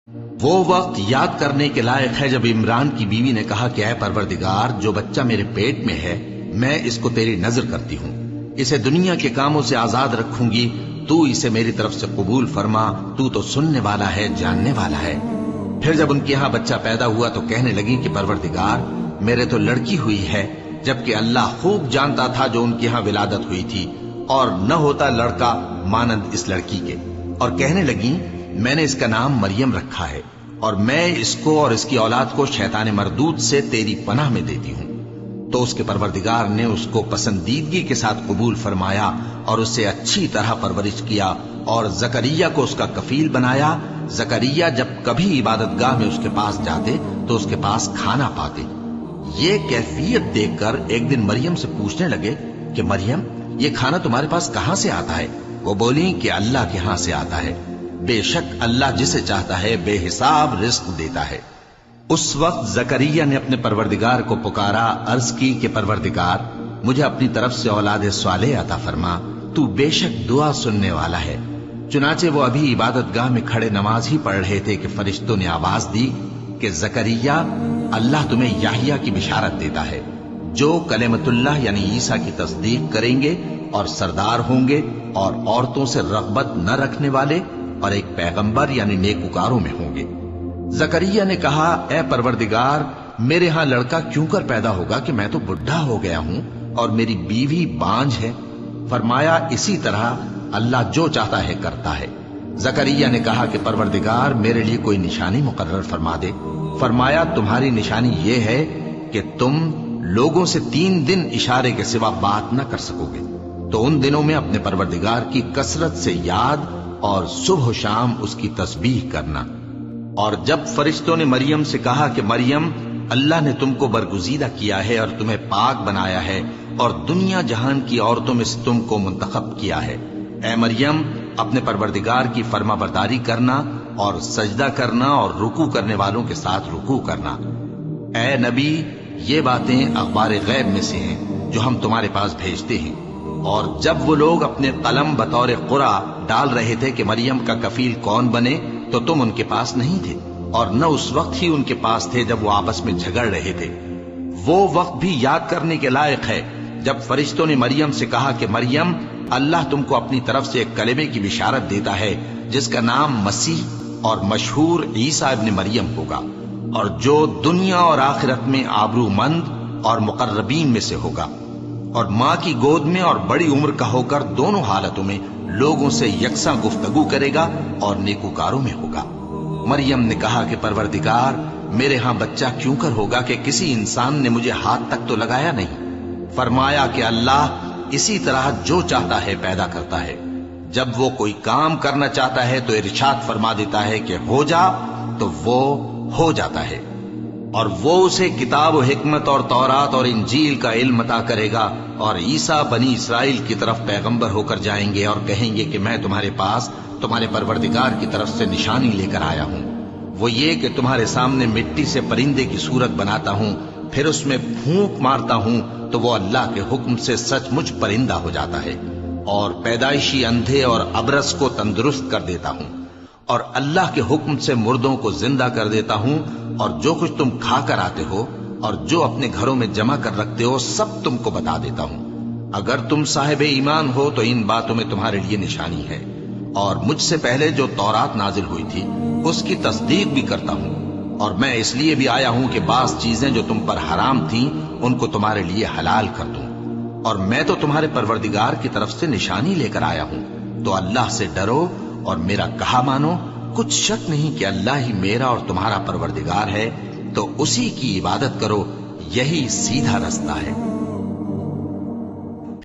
وہ وقت یاد کرنے کے لائق ہے جب عمران کی بیوی نے کہا کہ اے پروردگار، جو بچہ میرے پیٹ میں ہے میں اس کو تیری نظر کرتی ہوں، اسے دنیا کے کاموں سے آزاد رکھوں گی، تو اسے میری طرف سے قبول فرما، تو تو سننے والا ہے، جاننے والا ہے۔ پھر جب ان کے ہاں بچہ پیدا ہوا تو کہنے لگی کہ پروردگار، میرے تو لڑکی ہوئی ہے، جبکہ اللہ خوب جانتا تھا جو ان کے ہاں ولادت ہوئی تھی، اور نہ ہوتا لڑکا مانند اس لڑکی کے۔ اور کہنے لگی میں نے اس کا نام مریم رکھا ہے، اور میں اس کو اور اس کی اولاد کو شیطان مردود سے تیری پناہ میں دیتی ہوں۔ تو اس کے پروردگار نے اس کو پسندیدگی کے ساتھ قبول فرمایا اور اسے اچھی طرح پرورش کیا، اور زکریہ کو اس کا کفیل بنایا۔ زکریہ جب کبھی عبادت گاہ میں اس کے پاس جاتے تو اس کے پاس کھانا پاتے۔ یہ کیفیت دیکھ کر ایک دن مریم سے پوچھنے لگے کہ مریم، یہ کھانا تمہارے پاس کہاں سے آتا ہے؟ وہ بولی کہ اللہ کے ہاں سے آتا ہے، بے شک اللہ جسے چاہتا ہے بے حساب رزق دیتا ہے۔ اس وقت زکریا نے اپنے پروردگار کو پکارا، عرض کی کہ پروردگار، مجھے اپنی طرف سے اولاد صالح عطا فرما، تو بے شک دعا سننے والا ہے۔ چنانچہ وہ ابھی عبادت گاہ میں کھڑے نماز ہی پڑھ رہے تھے کہ فرشتوں نے آواز دی کہ زکریا، اللہ تمہیں یحییٰ کی بشارت دیتا ہے، جو کلمۃ اللہ یعنی عیسیٰ کی تصدیق کریں گے اور سردار ہوں گے، اور عورتوں سے رغبت نہ رکھنے والے، اور ایک پیغمبر یعنی نیکوکاروں میں ہوں گے۔ زکریا نے کہا، اے پروردگار، میرے ہاں لڑکا کیوں کر پیدا ہوگا کہ میں تو بڈھا ہو گیا ہوں اور میری بیوی بانجھ ہے؟ فرمایا، اسی طرح اللہ جو چاہتا ہے کرتا ہے۔ زکریا نے کہا کہ پروردگار، میرے لیے کوئی نشانی مقرر فرما دے۔ فرمایا، تمہاری نشانی یہ ہے کہ تم لوگوں سے 3 دن اشارے کے سوا بات نہ کر سکو گے، تو ان دنوں میں اپنے پروردگار کی کثرت سے یاد اور صبح و شام اس کی تسبیح کرنا۔ اور جب فرشتوں نے مریم سے کہا کہ مریم، اللہ نے تم کو برگزیدہ کیا ہے اور تمہیں پاک بنایا ہے اور دنیا جہان کی عورتوں میں سے تم کو منتخب کیا ہے، اے مریم، اپنے پروردگار کی فرما برداری کرنا اور سجدہ کرنا اور رکوع کرنے والوں کے ساتھ رکوع کرنا۔ اے نبی، یہ باتیں اخبار غیب میں سے ہیں جو ہم تمہارے پاس بھیجتے ہیں۔ اور جب وہ لوگ اپنے قلم بطور قرعہ ڈال رہے تھے کہ مریم کا کفیل کون بنے، تو تم ان کے پاس نہیں تھے، اور نہ اس وقت ہی ان کے پاس تھے جب وہ آپس میں جھگڑ رہے تھے۔ وہ وقت بھی یاد کرنے کے لائق ہے جب فرشتوں نے مریم سے کہا کہ مریم، اللہ تم کو اپنی طرف سے ایک کلمے کی بشارت دیتا ہے جس کا نام مسیح اور مشہور عیسیٰ ابن مریم ہوگا، اور جو دنیا اور آخرت میں آبرو مند اور مقربین میں سے ہوگا، اور ماں کی گود میں اور بڑی عمر کا ہو کر دونوں حالتوں میں لوگوں سے یکساں گفتگو کرے گا اور نیکوکاروں میں ہوگا۔ مریم نے کہا کہ پروردگار، میرے ہاں بچہ کیوں کر ہوگا کہ کسی انسان نے مجھے ہاتھ تک تو لگایا نہیں؟ فرمایا کہ اللہ اسی طرح جو چاہتا ہے پیدا کرتا ہے، جب وہ کوئی کام کرنا چاہتا ہے تو ارشاد فرما دیتا ہے کہ ہو جا، تو وہ ہو جاتا ہے۔ اور وہ اسے کتاب و حکمت اور تورات اور انجیل کا علم عطا کرے گا، اور عیسیٰ بنی اسرائیل کی طرف پیغمبر ہو کر جائیں گے اور کہیں گے کہ میں تمہارے پاس تمہارے پروردگار کی طرف سے نشانی لے کر آیا ہوں، وہ یہ کہ تمہارے سامنے مٹی سے پرندے کی صورت بناتا ہوں، پھر اس میں پھونک مارتا ہوں تو وہ اللہ کے حکم سے سچ مچ پرندہ ہو جاتا ہے، اور پیدائشی اندھے اور ابرص کو تندرست کر دیتا ہوں، اور اللہ کے حکم سے مردوں کو زندہ کر دیتا ہوں، اور جو کچھ تم کھا کر آتے ہو اور جو اپنے گھروں میں جمع کر رکھتے ہو سب تم کو بتا دیتا ہوں۔ اگر تم صاحب ایمان ہو تو ان باتوں میں تمہارے لیے نشانی ہے، اور مجھ سے پہلے جو تورات نازل ہوئی تھی اس کی تصدیق بھی کرتا ہوں، اور میں اس لیے بھی آیا ہوں کہ بعض چیزیں جو تم پر حرام تھیں ان کو تمہارے لیے حلال کر دوں، اور میں تو تمہارے پروردگار کی طرف سے نشانی لے کر آیا ہوں، تو اللہ سے ڈرو اور میرا کہا مانو۔ کچھ شک نہیں کہ اللہ ہی میرا اور تمہارا پروردگار ہے، تو اسی کی عبادت کرو، یہی سیدھا رستہ ہے۔